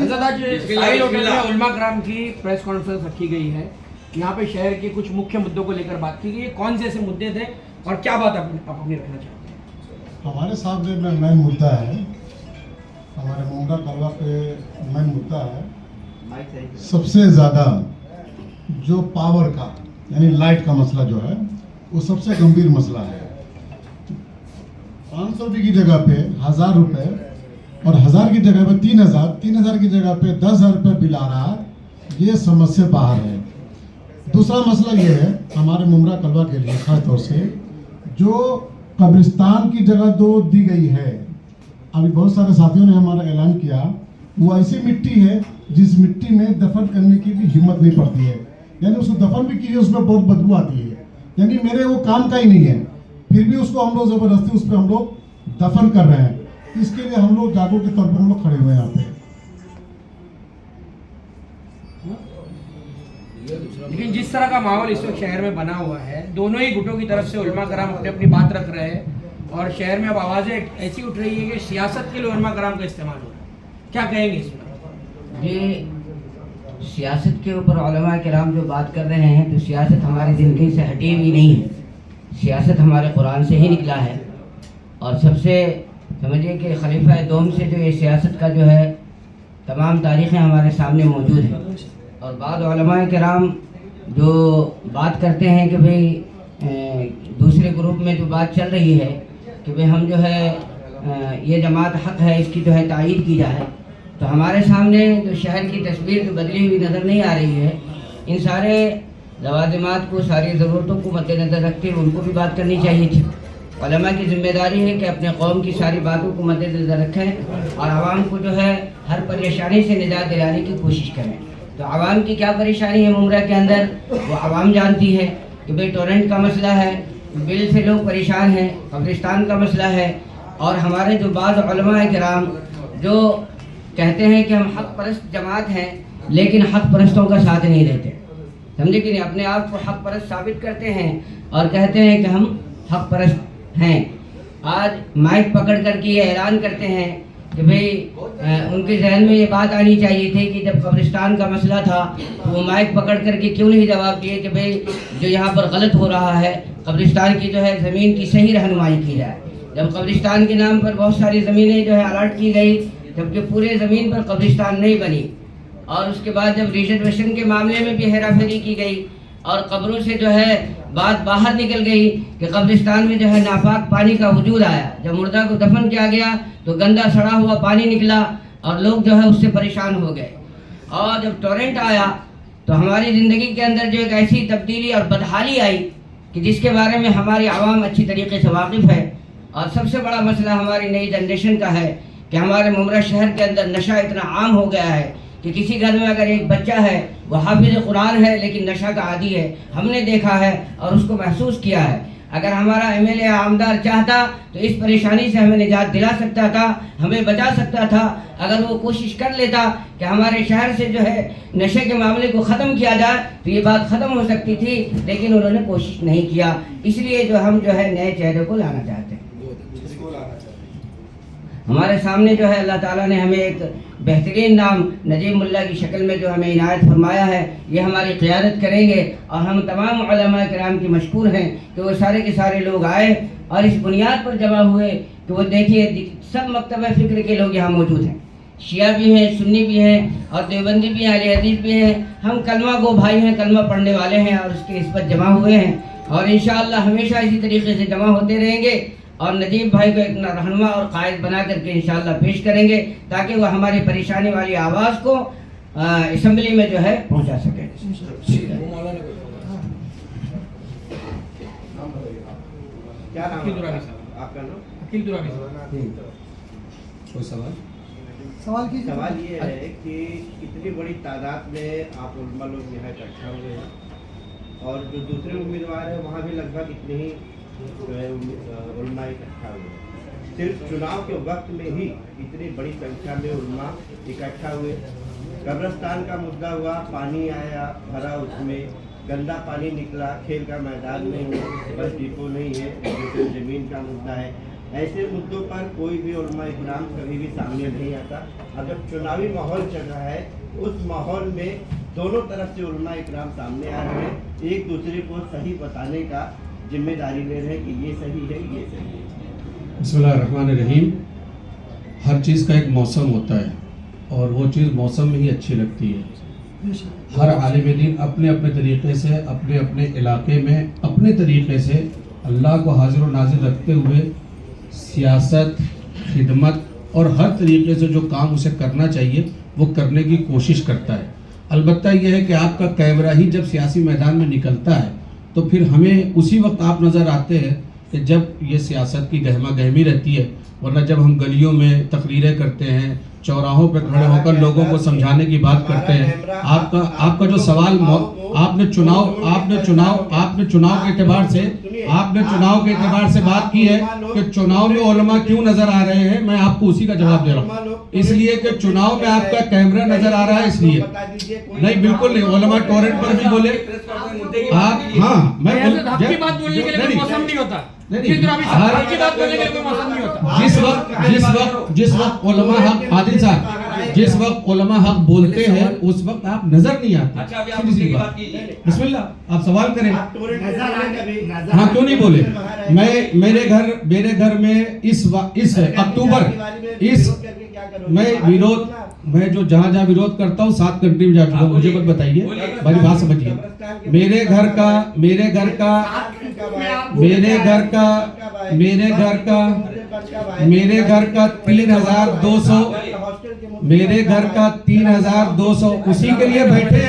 आज साहिल होटल में उलमा कराम की प्रेस कॉन्फ्रेंस रखी गई है। यहाँ पे शहर के कुछ मुख्य मुद्दों को लेकर बात की गई है। कौन से ऐसे मुद्दे थे और क्या बात आप अपनी रखना चाहते हैं? हमारे सामने में मेन मुद्दा है, हमारे मुमरा कलवा पे मेन मुद्दा है सबसे ज़्यादा जो पावर का यानी लाइट का मसला जो है वो सबसे गंभीर मसला है। 500 रुपये की जगह पे 1000 रुपये और 1000 की जगह पे 3000, 3000 की जगह पे 10,000 रुपये बिल आ रहा, ये समस्या बाहर है। दूसरा मसला ये है हमारे मुमरा कलवा के लिए खास तौर से जो कब्रिस्तान की जगह तो दी गई है, अभी बहुत सारे साथियों ने हमारा ऐलान किया, वो ऐसी मिट्टी है जिस मिट्टी में दफन करने की भी हिम्मत नहीं पड़ती है, यानी उसको दफन भी कीजिए उसमें बहुत बदबू आती है, यानी मेरे वो काम का ही नहीं है, फिर भी उसको हम लोग ज़बरदस्ती उस पर हम लोग दफन कर रहे हैं। इसके लिए हम लोग जागरूक के तौर पर हम लोग खड़े हुए हैं यहाँ पे। लेकिन जिस तरह का माहौल इस वक्त शहर में बना हुआ है, दोनों ही गुटों की तरफ से उलमा कराम अपनी अपनी बात रख रहे हैं और शहर में अब आवाज़ें ऐसी उठ रही है कि सियासत के लिए उलमा कराम का इस्तेमाल हो रहा है। क्या कहेंगे इसमें? ये सियासत के ऊपर उलमा कराम जो बात कर रहे हैं तो सियासत हमारी ज़िंदगी से हटी हुई नहीं है, सियासत हमारे कुरान से ही निकला है। और सबसे समझिए कि खलीफा दोम से जो ये सियासत का जो है तमाम तारीख़ें हमारे सामने मौजूद हैं। और बाद उलमा कराम जो बात करते हैं कि भाई दूसरे ग्रुप में जो बात चल रही है कि भाई हम जो है ये जमात हक़ है, इसकी जो है तायीद की जाए, तो हमारे सामने जो शहर की तस्वीर जो बदली हुई नज़र नहीं आ रही है, इन सारे लवाज़िमात को, सारी ज़रूरतों को मद्देनज़र रखते हुए उनको भी बात करनी चाहिए थी। उलमा की ज़िम्मेदारी है कि अपने कौम की सारी बातों को मद्देनज़र रखें और आवाम को जो है हर परेशानी से निजात दिलाने की कोशिश करें। तो आवाम की क्या परेशानी है मुमरा के अंदर, वो आवाम जानती है कि भाई टोरेंट का मसला है, बिल से लोग परेशान हैं, कब्रिस्तान का मसला है। और हमारे जो बाज़ उलमा कराम जो कहते हैं कि हम हक़ परस्त जमात हैं लेकिन हक़ परस्तों का साथ नहीं देते, समझे कि नहीं, अपने आप को हक़ परस्त साबित करते हैं और कहते हैं कि हम हक़ परस्त हैं। आज माइक पकड़ करके ये ऐलान करते हैं कि भाई उनके जहन में ये बात आनी चाहिए थी कि जब कब्रिस्तान का मसला था तो वो माइक पकड़ करके क्यों नहीं जवाब दिए कि भाई जो यहाँ पर गलत हो रहा है, कब्रिस्तान की जो है ज़मीन की सही रहनुमाई की जाए। जब कब्रिस्तान के नाम पर बहुत सारी ज़मीनें जो है अलर्ट की गई, जबकि पूरे ज़मीन पर कब्रिस्तान नहीं बनी, और उसके बाद जब रिजर्वेशन के मामले में भी हेरा फेरी की गई और कब्रों से जो है बात बाहर निकल गई कि कब्रिस्तान में जो है नापाक पानी का वजूद आया, जब मुर्दा को दफन किया गया तो गंदा सड़ा हुआ पानी निकला और लोग जो है उससे परेशान हो गए। और जब टोरेंट आया तो हमारी ज़िंदगी के अंदर जो एक ऐसी तब्दीली और बदहाली आई कि जिसके बारे में हमारी आवाम अच्छी तरीके से वाकिफ़ है। और सबसे बड़ा मसला हमारी नई जनरेशन का है कि हमारे मुमरा शहर के अंदर नशा इतना आम हो गया है कि किसी घर में अगर एक बच्चा है वो हाफिज़ कुरान है लेकिन नशा का आदी है, हमने देखा है और उसको महसूस किया है। अगर हमारा एमएलए आमदार चाहता तो इस परेशानी से हमें निजात दिला सकता था, हमें बचा सकता था। अगर वो कोशिश कर लेता कि हमारे शहर से जो है नशे के मामले को ख़त्म किया जाए तो ये बात ख़त्म हो सकती थी, लेकिन उन्होंने कोशिश नहीं किया। इसलिए जो हम जो है नए चेहरे को लाना चाहते हैं। हमारे सामने जो है अल्लाह ताला ने हमें एक बेहतरीन नाम नजीब मुल्ला की शक्ल में जो हमें इनायत फरमाया है, ये हमारी क़ियादत करेंगे। और हम तमाम उलमा कराम की मशकूर हैं कि वो सारे के सारे लोग आए और इस बुनियाद पर जमा हुए कि वो देखिए सब मकतब फ़िक्र के लोग यहाँ मौजूद हैं, शिया भी हैं, सुन्नी भी हैं और देवबंदी भी हैं, अहले हदीस भी हैं। हम कलमा गो भाई हैं, कलमा पढ़ने वाले हैं और उसकी निस्बत जमा हुए हैं और इंशाअल्लाह हमेशा इसी तरीके से जमा होते रहेंगे और नजीब भाई को एक रहनुमा और कायद बना करके इंशाअल्लाह पेश करेंगे ताकि वह हमारी परेशानी वाली आवाज़ को असम्बली में जो है पहुंचा सके। क्या नाम है आपका? नाम अकील दुरानी साहब। कोई सवाल ये है कि इतनी बड़ी तादाद में आप उलमा लोग यहाँ इकट्ठा हुए हैं और जो दूसरे उम्मीदवार हैं वहाँ भी लगभग इतने ही जो है उलमा इकट्ठा हुए, सिर्फ चुनाव के वक्त में ही इतनी बड़ी संख्या में उलमा इकट्ठा हुए। कब्रिस्तान का मुद्दा हुआ, पानी आया भरा, उसमें गंदा पानी निकला, खेल का मैदान नहीं है, बस डिपो नहीं है, ज़मीन का मुद्दा है। ऐसे मुद्दों पर कोई भी उलमा इकराम कभी भी सामने नहीं आता। अगर चुनावी माहौल चल रहा है, उस माहौल में दोनों तरफ से उलमा इकराम सामने आ रहे हैं, एक दूसरे को सही बताने का जिम्मेदारी ले रहे हैं कि ये सही है, ये सही है। बिस्मिल्लाहिर्रहमानिर्रहीम। हर चीज़ का एक मौसम होता है और वो चीज़ मौसम में ही अच्छी लगती है। हर आलिम दीन अपने अपने तरीक़े से, अपने अपने इलाके में अपने तरीक़े से अल्लाह को हाजिर और नाजिर रखते हुए सियासत, खिदमत और हर तरीक़े से जो काम उसे करना चाहिए वो करने की कोशिश करता है। अलबत्ता यह है कि आपका कैमरा ही जब सियासी मैदान में निकलता है तो फिर हमें उसी वक्त आप नज़र आते हैं कि जब ये सियासत की गहमा गहमी रहती है, वरना जब हम गलियों में तकरीरें करते हैं, चौराहों पर खड़े होकर लोगों को समझाने की बात करते हैं। आपका जो सवाल आपने चुनाव के एतबार से बात की है कि चुनाव में उलमा क्यों नजर आ रहे हैं, मैं आपको उसी का जवाब दे रहा हूँ। इसलिए कि चुनाव में आपका कैमरा नजर आ रहा है, इसलिए नहीं, बिल्कुल नहीं। उलमा टोरेंट पर भी बोले आप, हाँ, मैं आपकी बात बोलने के लिए मौसम नहीं होता, जिस वक्त उलमा हक आदिल साहब, जिस वक्त उलमा हक बोलते हैं उस वक्त आप नजर नहीं आते। सीधी बात। बिस्मिल्लाह, आप सवाल करें। हाँ, क्यों नहीं बोले? मेरे घर में इस अक्टूबर मैं जो जहाँ विरोध करता हूँ 7 कंट्री में जा चुका हूँ। मुझे मत बताइए, मेरी बात समझिए। मेरे घर का 3,200 उसी के लिए बैठे,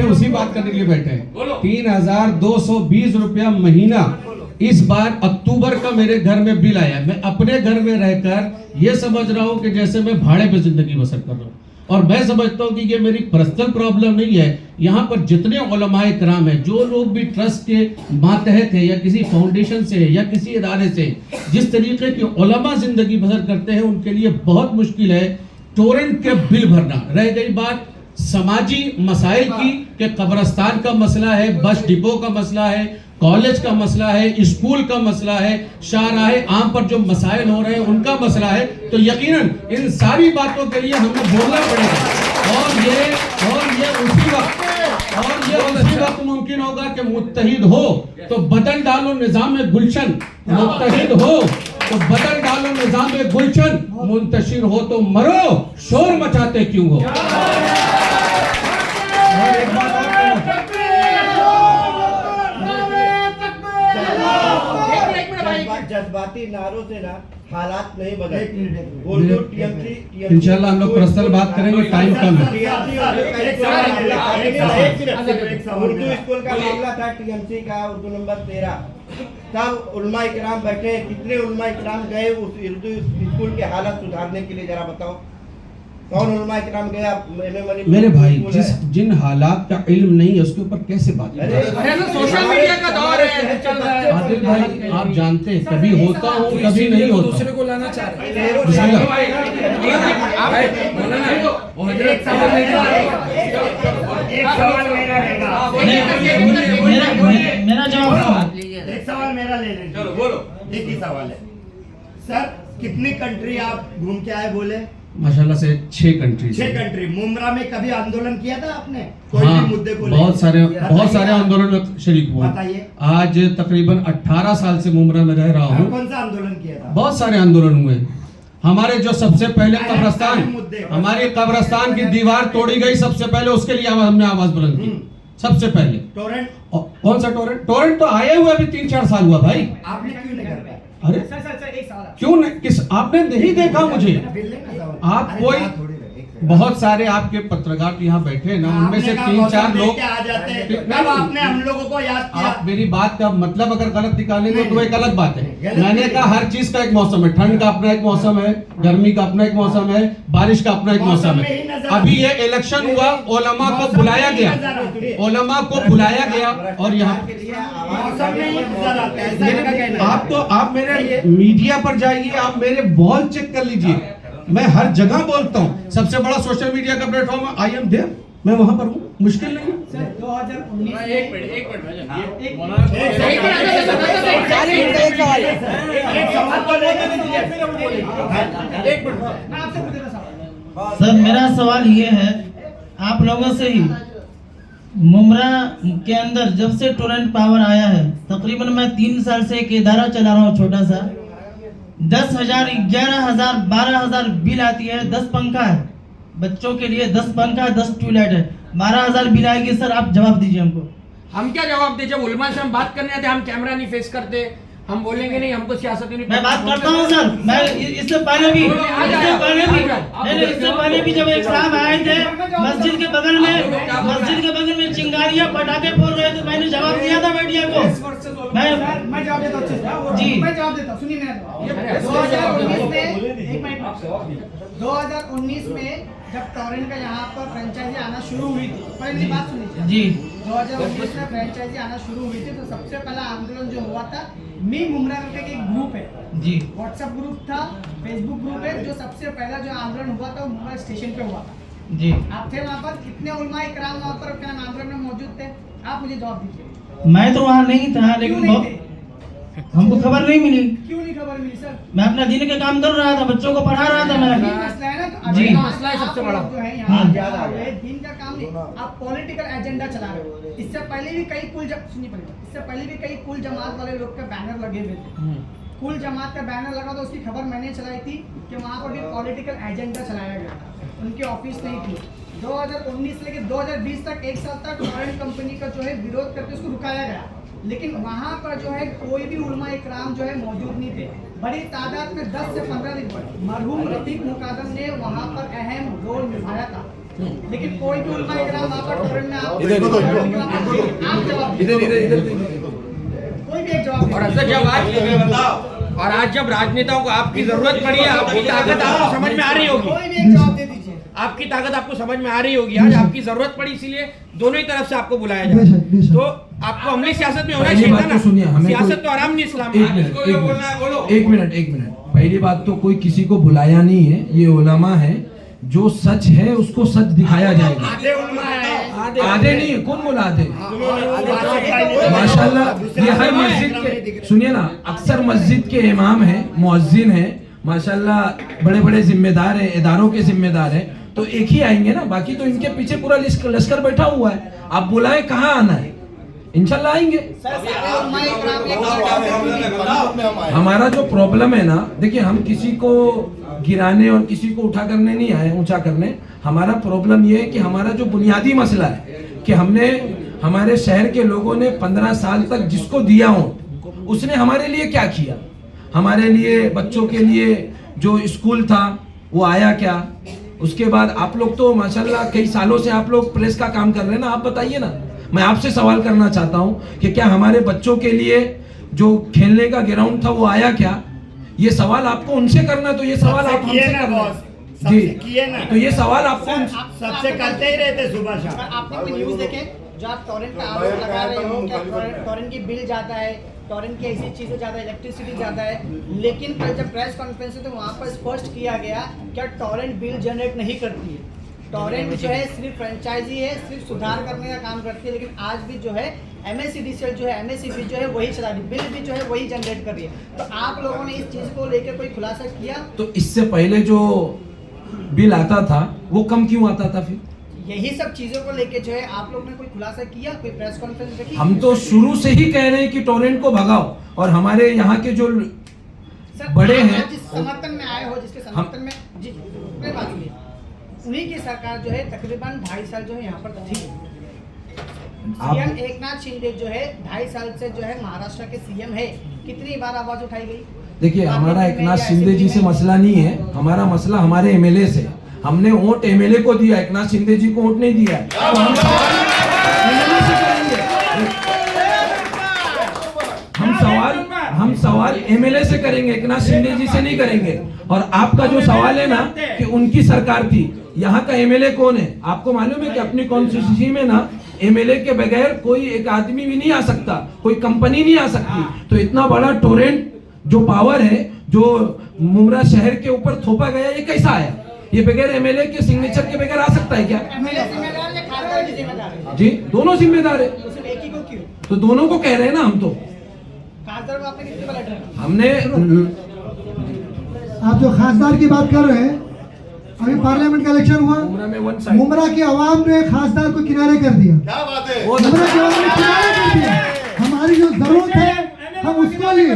उसी बात करने के लिए बैठे हैं। 3,220 रुपया महीना इस बार अक्टूबर का मेरे घर में बिल आया। मैं अपने घर में रहकर ये समझ रहा हूँ कि जैसे मैं भाड़े पे जिंदगी बसर कर रहा हूँ, और मैं समझता हूँ कि ये मेरी पर्सनल प्रॉब्लम नहीं है। यहाँ पर जितने उलमाए किराम हैं, जो लोग भी ट्रस्ट के मातहत है या किसी फाउंडेशन से या किसी इदारे से जिस तरीके की उलमा जिंदगी बसर करते हैं, उनके लिए बहुत मुश्किल है टोरेंट के बिल भरना। रह गई बात समाजी मसाइल की कि कब्रस्तान का मसला है, बस डिपो का मसला है, कॉलेज का मसला है, स्कूल का मसला है, शाहराहे आम पर जो मसाइल हो रहे हैं उनका मसला है, तो यकीनन इन सारी बातों के लिए हमें बोलना पड़ेगा। और ये उसी वक्त मुमकिन होगा कि मुत्तहिद हो तो बदल डालो निजाम गुलशन, मुत्तहिद हो तो बदल डालो निजाम गुलशन, मुंतशिर हो तो मरो, शोर मचाते क्यों हो। और एक बात जज्बाती नारों से ना हालात नहीं बदलते। इंशाल्लाह हम लोग पर्सनल बात करेंगे, टाइम कम है। उर्दू स्कूल का मामला था, टीएमसी का, उर्दू नंबर 13। तब उलमा इकराम बैठे, कितने उलमा इकराम गए उस उर्दू स्कूल के हालत सुधारने के लिए, जरा बताओ कौन उलमा इकराम गया? मेरे भाई, जिन हालात का इल्म नहीं है उसके ऊपर कैसे बात करें? सोशल मीडिया का दौर है, चल रहा है। आदिल भाई, आप जानते हैं कभी होता हूँ कभी नहीं होता। दूसरे को लाना चाह रहे हैं। मेरा जवाब, एक सवाल मेरा ले लें। चलो बोलो, एक ही सवाल है सर। कितनी कंट्री आप घूम के आए बोले? माशाल्लाह से 6 कंट्री। 6 कंट्री। मुमरा में कभी आंदोलन किया था आपने? कोई हाँ, भी मुद्दे को बहुत सारे आंदोलन में शरीक हुआ। बताइए। आज तकरीबन 18 साल से मुमरा में रह रहा हूँ। कौन सा आंदोलन किया था? बहुत सारे आंदोलन हुए। हमारे जो सबसे पहले हमारी कब्रस्तान की दीवार तोड़ी गई, सबसे पहले उसके लिए हमने आवाज बुलंद की। सबसे पहले टोरेंट। कौन सा टोरेंट? टोरेंट तो आए हुए अभी 3-4 साल हुआ भाई। आपने क्यों नहीं कर पाया? अरे क्यों नहीं? किस आपने नहीं देखा मुझे? आप कोई बहुत सारे आपके पत्रकार यहाँ बैठे हैं ना, उनमें से 3-4 लोग आ जाते हैं। कब आपने हम लोगों को याद किया? आप मेरी बात का मतलब अगर गलत निकालेंगे तो एक अलग बात है। मैंने कहा हर चीज का एक मौसम है, ठंड का अपना एक मौसम है, गर्मी का अपना एक मौसम है, बारिश का अपना एक मौसम है। अभी ये इलेक्शन हुआ, ओलमा को बुलाया गया और यहाँ आप मेरे मीडिया पर जाइए, आप मेरे बॉल चेक कर लीजिए, मैं हर जगह बोलता हूँ। सबसे बड़ा सोशल मीडिया का प्लेटफॉर्म है, आई एम देयर। मैं वहां पर हूँ, मुश्किल नहीं है। सर 2019 एक मिनट भाईजान, एक सवाल तो लेके दीजिए, फिर हम बोलेंगे। एक मिनट मैं आपसे पूछना सवाल। सर मेरा सवाल ये है, आप लोगों से ही मुमरा के अंदर जब से टोरेंट पावर आया है, तकरीबन मैं 3 साल से एक इदारा चला रहा हूँ छोटा सा, 10,000, 11,000, 12,000 बिल आती है। 10 पंखा है बच्चों के लिए, 10 पंखा है, 10 ट्यूबलाइट है, 12,000 बिल आएगी। सर आप जवाब दीजिए हमको। हम क्या जवाब दे? जब उलमा से हम बात करने आते हम कैमरा नहीं फेस करते, हम बोलेंगे नहीं, हमको सियासत नहीं। मैं बात करता हूँ सर, मैं इससे पहले भी जब एक साहब आए थे मस्जिद के बगल में चिंगारियां पटाखे फोड़ रहे थे, मैंने जवाब दिया था मीडिया को। मैं जवाब देता हूँ अच्छे से। जी। मैं जवाब देता हूँ, सुनिए मेरा जवाब। 2019 में, एक मिनट, 2019 में जब टोरेंट का यहाँ पर फ्रेंचाइजी आना शुरू हुई थी, पहले मेरी बात सुनिए जी। 2019 में फ्रेंचाइजी आना शुरू हुई थी, तो सबसे पहला आंदोलन जो हुआ था, मी मुमरा करके एक ग्रुप है जी, व्हाट्सएप ग्रुप था, फेसबुक ग्रुप है, जो सबसे पहला जो आंदोलन हुआ था वो मुमरा स्टेशन पे हुआ था। जी। आप थे वहाँ पर? कितने उलमा इकराम वहाँ पर अपने आंदोलन में मौजूद थे? आप मुझे जवाब दीजिए। मैं तो वहाँ नहीं था, क्यों लेकिन नहीं बहुत थे? हमको खबर नहीं मिली। क्यों नहीं खबर मिली सर? मैं अपना दिन के काम कर रहा था, बच्चों को पढ़ा रहा था यही मैं। मसला है ना, जी। अभी मसला है सबसे बड़ा। आप लोग जो है यहाँ दिन का काम नहीं, आप पॉलिटिकल एजेंडा चला रहे हो। इससे पहले भी कई सुनिए पहले, इससे पहले भी कई कुल जमात वाले लोग के बैनर लगे हुए थे। कुल जमात का बैनर लगा, तो उसकी खबर मैंने चलाई थी कि वहाँ पर भी पॉलिटिकल एजेंडा चलाया गया था, उनकी ऑफिस नहीं थी। 2019 से लेकर 2020 तक, 1 साल तक टोरेंट कंपनी का जो है विरोध करके उसको रुकाया गया, लेकिन वहाँ पर जो है कोई भी उलमा इकराम जो है मौजूद नहीं थे। बड़ी तादाद में 10 से 15 दिन पर मरहूम रफीक मुकादम ने वहाँ पर अहम रोल निभाया था, लेकिन कोई भी उलमा इकराम वहाँ पर टोरेंट में आप जवाब कोई भी एक जवाब और असद जब आज जब राजनेताओं को आपकी जरूरत पड़ी है, आपकी ताकत आपको समझ में आ रही होगी, कोई भी एक जवाब दे दीजिए। आपकी ताकत आपको समझ में आ रही होगी। आज आपकी जरूरत पड़ी, इसीलिए दोनों ही तरफ से आपको बुलाया जाए। तो आपको अमली सियासत में होना पहली चाहिए बात ना। तो सुनिए, हमें सियासत कोई- तो आराम नहीं इस्लाम एक में। मिनट, इसको एक जो मिनट। बोलना है बोलो। एक मिनट। पहली बात तो कोई किसी को बुलाया नहीं है, ये उलमा है, जो सच है उसको सच दिखाया जाएगा। आधे उलमा है, आधे नहीं, कौन बोला आधे? माशाल्लाह, ये हर मस्जिद के, सुनिए ना, अक्सर मस्जिद के इमाम हैं, मुअज्जिन हैं, माशाल्लाह बड़े बड़े जिम्मेदार हैं, इदारों के जिम्मेदार हैं, तो एक ही आएंगे ना, बाकी तो इनके पीछे पूरा लश्कर बैठा हुआ है। आप बुलाए, कहाँ आना है, इंशाल्लाह आएंगे। हमारा जो प्रॉब्लम है ना, देखिए, हम किसी को गिराने और किसी को उठा करने नहीं आए, ऊंचा करने। हमारा प्रॉब्लम ये है कि हमारा जो बुनियादी मसला है कि हमने, हमारे शहर के लोगों ने 15 साल तक जिसको दिया हो, उसने हमारे लिए क्या किया। हमारे लिए, बच्चों के लिए जो स्कूल था वो आया क्या? उसके बाद आप लोग तो माशाल्लाह कई सालों से आप लोग प्रेस का काम कर रहे हैं ना, आप बताइए ना। मैं आपसे सवाल करना चाहता हूं कि क्या हमारे बच्चों के लिए जो खेलने का ग्राउंड था वो आया क्या? ये सवाल आपको उनसे करना, तो ये सवाल आप हमसे करना जी। तो ये सवाल आपको सबसे करते ही रहते सुबह शाम। आपने कोई न्यूज़ देखे जो आप टोरेंट पे आरोप लगा रहे हो, क्या टोरेंट की बिल जाता है, टोरेंट की ऐसी चीज़ें ज़्यादा, इलेक्ट्रिसिटी ज़्यादा है, लेकिन कल जब प्रेस कॉन्फ्रेंस हुई तो वहाँ पर स्पष्ट किया गया क्या टोरेंट बिल जनरेट नहीं करती है। टोरेंट जो है सिर्फ फ्रेंचाइजी है, सिर्फ सुधार करने का काम करती है, लेकिन आज भी जो है MSCDCL जो है, MSCB जो है वही चला रही, बिल भी जो है वही जनरेट कर रही है। तो आप लोगों ने इस चीज़ को लेकर कोई खुलासा किया? तो इससे पहले जो बिल आता था वो कम क्यों आता था? फिर यही सब चीज़ों को लेके जो है आप लोग ने कोई खुलासा किया, कोई प्रेस कॉन्फ्रेंस रखी? हम तो शुरू से ही कह रहे हैं कि टोरेंट को भगाओ, और हमारे यहाँ के जो सर, बड़े आप हैं, जिस समर्थन में आए हो, जिसके समर्थन में जी कोई बात नहीं, उन्हीं की सरकार जो है तकरीबन 2.5 साल जो है यहाँ पर थी। सीएम एकनाथ शिंदे जो है 2.5 साल से जो है महाराष्ट्र के सीएम है, कितनी बार आवाज उठाई गई? देखिए, हमारा एकनाथ शिंदे जी से मसला नहीं है, हमारा मसला हमारे एमएलए से। हमने वोट एमएलए को दिया, एकनाथ शिंदे जी को वोट नहीं दिया। तो हम एमएलए से करेंगे, हम सवाल एमएलए से करेंगे, एकनाथ शिंदे जी से नहीं करेंगे। और आपका जो सवाल है ना कि उनकी सरकार थी, यहाँ का एमएलए कौन है? आपको मालूम है कि अपनी कॉन्स्टिट्यूंसी में ना एमएलए के बगैर कोई एक आदमी भी नहीं आ सकता, कोई कंपनी नहीं आ सकती। तो इतना बड़ा टोरेंट जो पावर है, जो मुमरा शहर के ऊपर थोपा गया, ये कैसा आया? ये बगैर एमएलए के सिग्नेचर के बगैर आ सकता है क्या? एमएलए जिम्मेदार या दोनों की जिम्मेदार है। जी दोनों जिम्मेदार है, तो सिर्फ एक ही को क्यों? तो दोनों को कह रहे हैं ना हम तो। खासदार को आपने कितने बार लेटर लिखा? हमने आप जो खासदार की बात कर रहे हैं, अभी पार्लियामेंट का इलेक्शन हुआ, मुमरा में वन साइड मुमरा की आवाम ने खासदार को किनारे कर दिया। मुमरा की आवाम ने किनारे कर दिया। हमारी जो जरूरत है हम उसको लिए,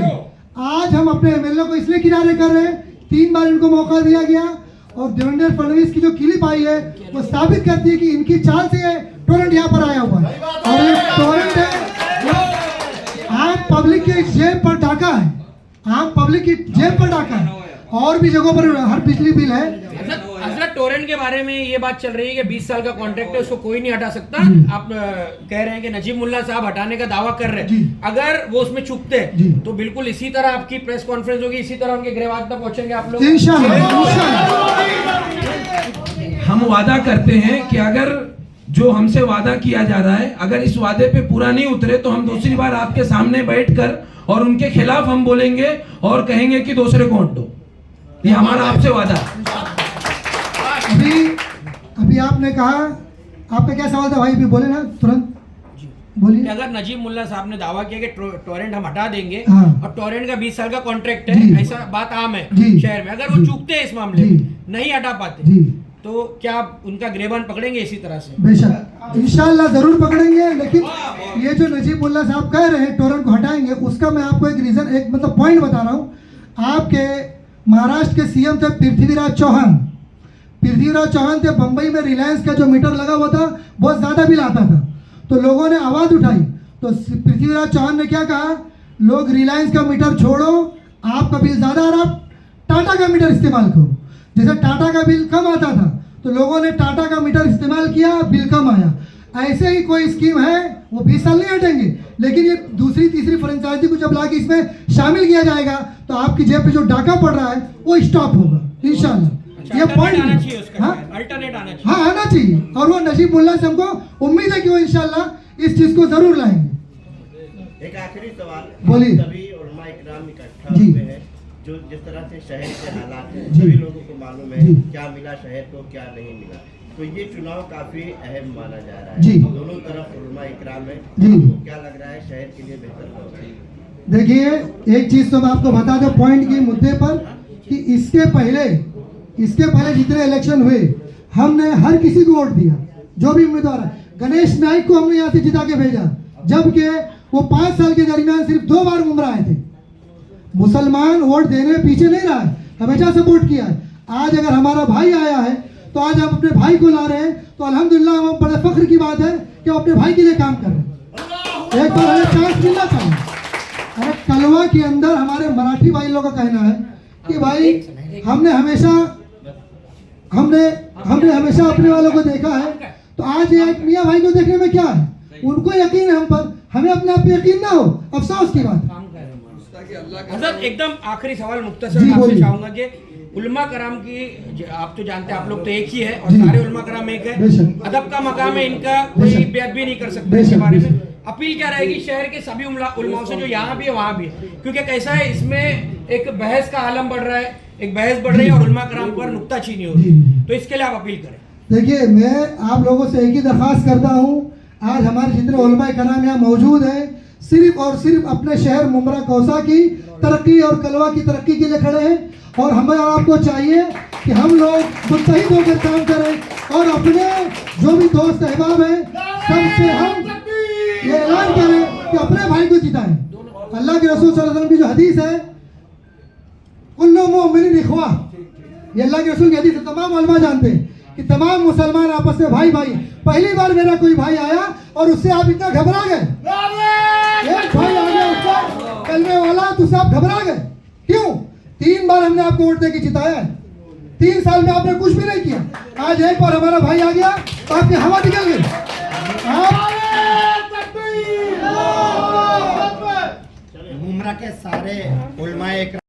आज हम अपने एमएलए को इसलिए किनारे कर रहे हैं, 3 बार इनको मौका दिया गया और देवेंद्र फडणवीस की जो क्लिप आई है वो साबित करती है कि इनकी चाल से टोरेंट यहाँ पर आया हुआ है। और ये टोरेंट है आम पब्लिक के जेब पर डाका है, आम पब्लिक की जेब पर डाका है। और भी जगहों पर हर बिजली बिल है। हजरत टोरेंट के बारे में ये बात चल रही है कि 20 साल का कॉन्ट्रैक्ट है, उसको कोई नहीं हटा सकता। आप कह रहे हैं कि नजीब मुल्ला साहब हटाने का दावा कर रहे हैं, अगर वो उसमें चूकते हैं तो बिल्कुल इसी तरह आपकी प्रेस कॉन्फ्रेंस होगी, इसी तरह उनके गृहवास तक पहुंचेंगे आप लोग। इंशाल्लाह हम वादा करते हैं कि अगर जो हमसे वादा किया जा रहा है, अगर इस वादे पे पूरा नहीं उतरे तो हम दूसरी बार आपके सामने बैठकर और उनके खिलाफ हम बोलेंगे और कहेंगे कि दूसरे को हटो। ये हमारा आपसे वादा है। अभी आपने कहा, आपका क्या सवाल था भाई? भी बोले ना तुरंत बोलिए। कि अगर नजीब मुल्ला साहब ने दावा किया कि टोरेंट हम हटा देंगे, हाँ। और टोरेंट का 20 साल का कॉन्ट्रैक्ट जी। है, ऐसा बात आम है जी। शहर में, अगर वो जी। चूकते हैं इस मामले जी। में, नहीं हटा पाते, जी तो क्या आप उनका गिरबान पकड़ेंगे इसी तरह से? बेशक इंशाल्लाह जरूर पकड़ेंगे। लेकिन ये जो नजीब मुल्ला साहब कह रहे हैं टोरेंट को हटाएंगे, उसका मैं आपको एक रीजन, एक मतलब पॉइंट बता रहा हूँ। आपके महाराष्ट्र के सीएम थे पृथ्वीराज चौहान। पृथ्वीराज चौहान थे, बंबई में रिलायंस का जो मीटर लगा हुआ था बहुत ज्यादा बिल आता था, तो लोगों ने आवाज उठाई। तो पृथ्वीराज चौहान ने क्या कहा, लोग रिलायंस का मीटर छोड़ो, आपका बिल ज्यादा आ रहा, आप टाटा का मीटर इस्तेमाल करो। जैसे टाटा का बिल कम आता था तो लोगों ने टाटा का मीटर इस्तेमाल किया, बिल कम आया। ऐसे ही कोई स्कीम है, वो 20 साल नहीं हटेंगे, लेकिन ये दूसरी तीसरी फ्रेंचाइजी को जब लाके इसमें शामिल किया जाएगा तो आपकी जेब पे जो डाका पड़ रहा है वो स्टॉप होगा इंशाल्लाह। ये पॉइंट आना चाहिए उसका, हाँ अल्टरनेट आना चाहिए। हाँ आना चाहिए, और वो नजीब मुल्ला से हमको उम्मीद है कि वो इंशाल्लाह इस चीज को जरूर लाएंगे। एक आखिरी सवाल, बोलिए। सभी उलमा इकराम इकट्ठा जी। हुए हैं, जो जिस तरह से शहर के हालात हैं जी। सभी लोगों को मालूम है जी। क्या मिला शहर को, क्या नहीं मिला, तो ये चुनाव काफी अहम माना जा रहा है। जी। दोनों तरफ उलमा इकराम है, जी। आपको क्या लग रहा है शहर के लिए बेहतर होगा? देखिए एक चीज तो मैं आपको बता दूं पॉइंट के मुद्दे पर, कि इसके पहले जितने इलेक्शन हुए हमने हर किसी को वोट दिया, जो भी उम्मीदवार है। गणेश नाइक को हमने यहाँ से जिता के भेजा, जबकि वो 5 साल के दरमियान सिर्फ 2 बार मुमरा आए थे। मुसलमान वोट देने में पीछे नहीं रहा है, हमेशा सपोर्ट किया है। आज अगर हमारा भाई आया है तो आज हम अपने भाई को ला रहे हैं, तो अल्हम्दुलिल्लाह हम बड़े फख्र की बात है कि हम अपने भाई के लिए काम कर रहे हैं। एक बार हमें चांस मिलना चाहिए। अरे कलवा के अंदर हमारे मराठी भाई लोगों का कहना है कि भाई हमने हमेशा अपने वालों को देखा है, तो आज एक मियाँ भाई को देखने में क्या है, उनको यकीन है हम पर, हमें अपने आप पे यकीन ना हो, अफसोस की बात है। हजरत एकदम आखिरी सवाल मुख्तसर जी, आपसे बोलिए। चाहूंगा कि उलमा कराम की, आप तो जानते हैं आप लोग तो एक ही है और जी। सारे उलमा कराम एक है, बेशक। अदब का मकाम है इनका, कोई बेशक। बेअदबी भी नहीं कर सकते बेशक, इसके बारे में। बेशक। अपील क्या रहेगी शहर के सभी उलमाओं से जो यहाँ भी है वहाँ भी है, क्योंकि कैसा है इसमें एक बहस का आलम बढ़ रहा है, एक बहस बढ़ रही है और उलमा कराम पर नुक्ताचीनी हो रही है, तो इसके लिए आप अपील करें। देखिए मैं आप लोगों से एक ही दरख्वास्त करता हूँ, आज हमारे जितने उलमा कराम यहाँ मौजूद हैं सिर्फ और सिर्फ अपने शहर मुमरा कौसा की तरक्की और कलवा की तरक्की के लिए खड़े हैं, और हमें आपको चाहिए कि हम लोग मुत्तहिद होकर काम करें और अपने जो भी दोस्त अहबाब हैं सबसे हम ये ऐलान करें कि अपने भाई को जिताएं। अल्लाह के रसूल सल्लल्लाहु अलैहि वसल्लम की जो हदीस है, कुल्लु मुमिनिन इख्वा, ये अल्लाह के रसूल की हदीस है, तमाम उलमा जानते हैं कि तमाम मुसलमान आपस में भाई भाई। पहली बार मेरा कोई भाई आया और उससे आप इतना घबरा गए, एक भाई आ गया उसका कलमे वाला, तो उससे आप घबरा गए क्यों? 3 बार हमने आपको वोट देके जिताया है, 3 साल में आपने कुछ भी नहीं किया। आज एक बार हमारा भाई आ गया तो आपकी हवा निकल गई। मुमरा के सारे उलमाए